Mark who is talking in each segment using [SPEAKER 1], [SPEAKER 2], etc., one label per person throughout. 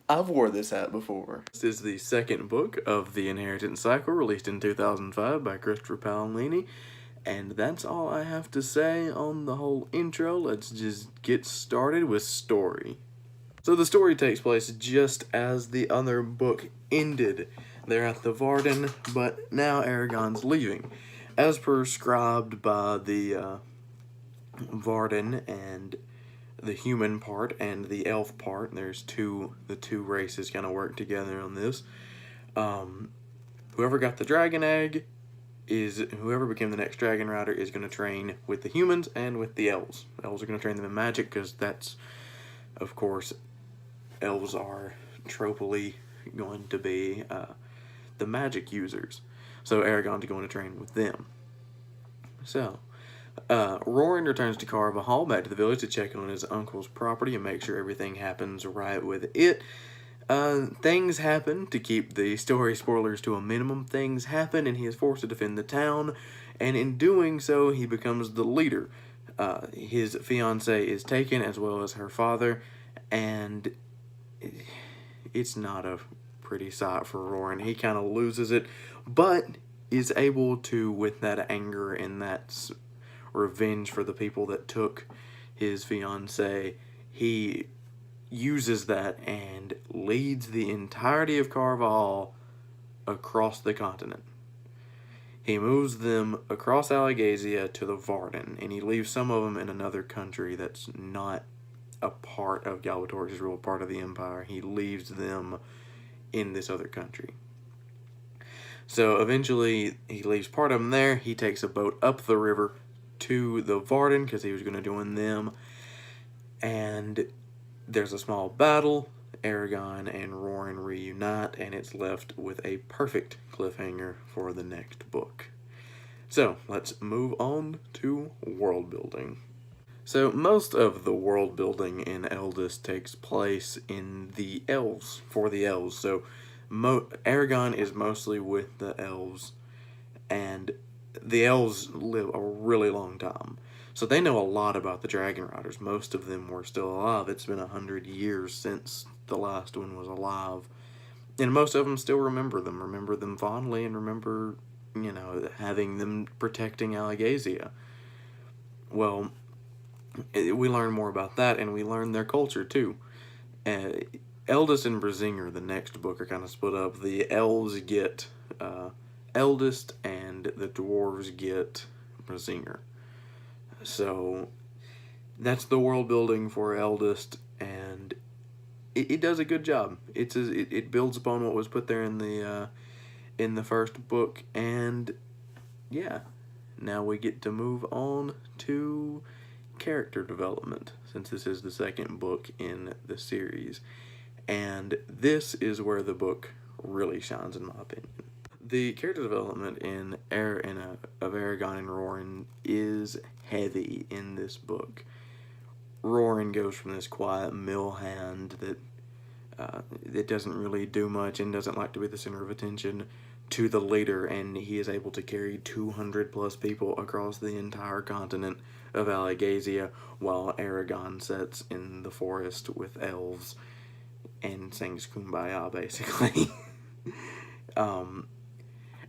[SPEAKER 1] I've wore this hat before. This is the second book of the Inheritance Cycle, released in 2005 by Christopher Paolini. And that's all I have to say on the whole intro. Let's just get started with story. So the story takes place just as the other book ended. They're at the Varden, but now Aragon's leaving. As prescribed by the Varden and the human part and the elf part, there's the two races kind of work together on this. Whoever got the dragon egg whoever became the next dragon rider is going to train with the humans and with the elves. Elves are going to train them in magic because that's, of course, elves are tropically going to be the magic users. So Aragon's going to train with them. So, Roran returns to Carva Hall back to the village to check on his uncle's property and make sure everything happens right with it. Things happen, to keep the story spoilers to a minimum. Things happen and he is forced to defend the town, and in doing so he becomes the leader. His fiancée is taken, as well as her father, and it's not a pretty sight for Roran. He kind of loses it, but is able to, with that anger and that revenge for the people that took his fiancée, he uses that and leads the entirety of Carval across the continent. He moves them across Alagasia to the Varden, and he leaves some of them in another country that's not a part of Galbatorix's rule, part of the Empire. He leaves them in this other country. So eventually he leaves part of them there. He takes a boat up the river to the Varden because he was going to join them, and there's a small battle. Aragon and Roran reunite, and it's left with a perfect cliffhanger for the next book. So let's move on to world building. So most of the world building in Eldest takes place in the elves, for the elves. So Aragon is mostly with the elves, and the elves live a really long time. So they know a lot about the Dragon Riders. Most of them were still alive. It's been 100 years since the last one was alive. And most of them still remember them fondly, and remember, having them protecting Alagasia. Well, we learn more about that, and we learn their culture, too. Eldest and Brazinger, the next book, are kind of split up. The elves get Eldest, and the dwarves get Brazinger. So that's the world building for Eldest, and it does a good job. It builds upon what was put there in the first book, and yeah, now we get to move on to character development, since this is the second book in the series, and this is where the book really shines, in my opinion. The character development of Aragon and Roran is heavy in this book. Roran goes from this quiet mill hand that doesn't really do much and doesn't like to be the center of attention, to the leader, and he is able to carry 200 plus people across the entire continent of Alagasia, while Aragon sits in the forest with elves and sings Kumbaya, basically.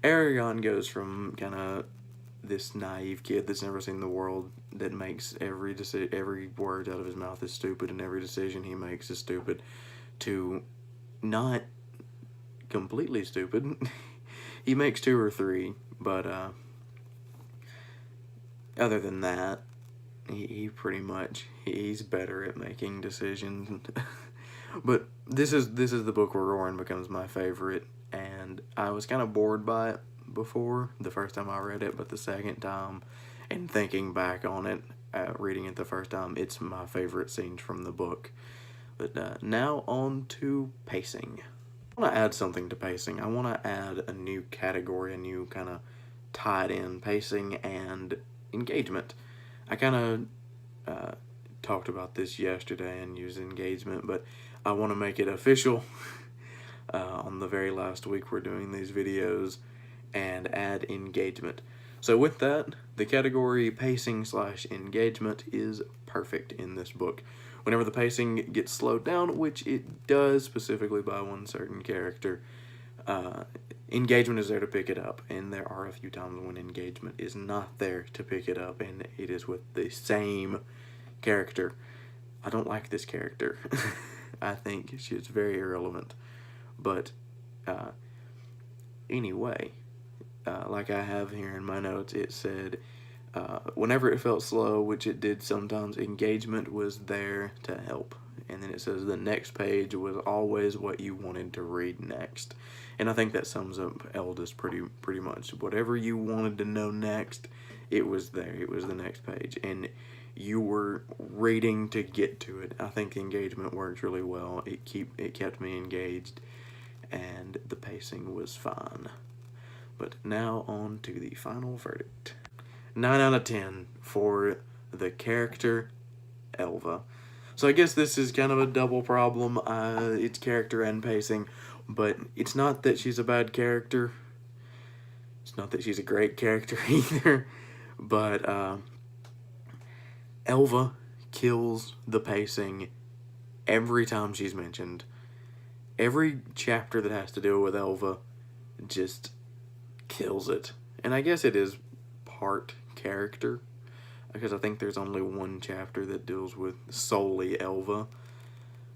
[SPEAKER 1] Aragon goes from kind of this naive kid that's never seen the world, that makes every word out of his mouth is stupid and every decision he makes is stupid, to not completely stupid. He makes 2 or 3, but other than that, he pretty much, he's better at making decisions. But this is the book where Roran becomes my favorite, and I was kind of bored by it before, the first time I read it, but the second time, and thinking back on it, reading it the first time, it's my favorite scenes from the book. But now on to pacing. I want to add something to pacing. I want to add a new category, a new kind of tied in pacing and engagement. I kind of talked about this yesterday and used engagement, but I want to make it official on the very last week we're doing these videos, and add engagement. So with that, the category pacing / engagement is perfect in this book. whenever the pacing gets slowed down, which it does, specifically by one certain character, engagement is there to pick it up, and there are a few times when engagement is not there to pick it up, and it is with the same character. I don't like this character. I think she's very irrelevant. But anyway, like I have here in my notes, it said, whenever it felt slow, which it did sometimes, engagement was there to help. And then it says the next page was always what you wanted to read next. And I think that sums up Eldest pretty much. Whatever you wanted to know next, it was there. It was the next page. And you were reading to get to it. I think the engagement worked really well. It kept me engaged, and the pacing was fine. But now on to the final verdict. 9 out of 10 for the character Elva. So I guess this is kind of a double problem. It's character and pacing, but it's not that she's a bad character. It's not that she's a great character either. But Elva kills the pacing every time she's mentioned. Every chapter that has to deal with Elva just kills it. And I guess it is part character, because I think there's only one chapter that deals with solely Elva.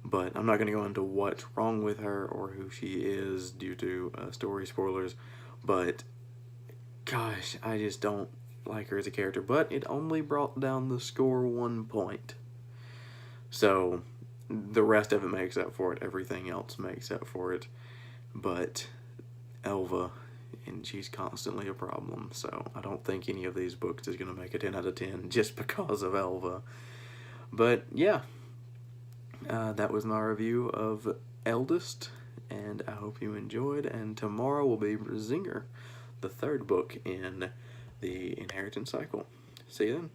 [SPEAKER 1] But I'm not going to go into what's wrong with her or who she is due to story spoilers. But gosh, I just don't like her as a character. But it only brought down the score 1 point. So the rest of it makes up for it. Everything else makes up for it. But Elva, and she's constantly a problem. So I don't think any of these books is going to make a 10 out of 10 just because of Elva. But yeah, that was my review of Eldest, and I hope you enjoyed. And tomorrow will be Zinger, the third book in the Inheritance cycle. See you then.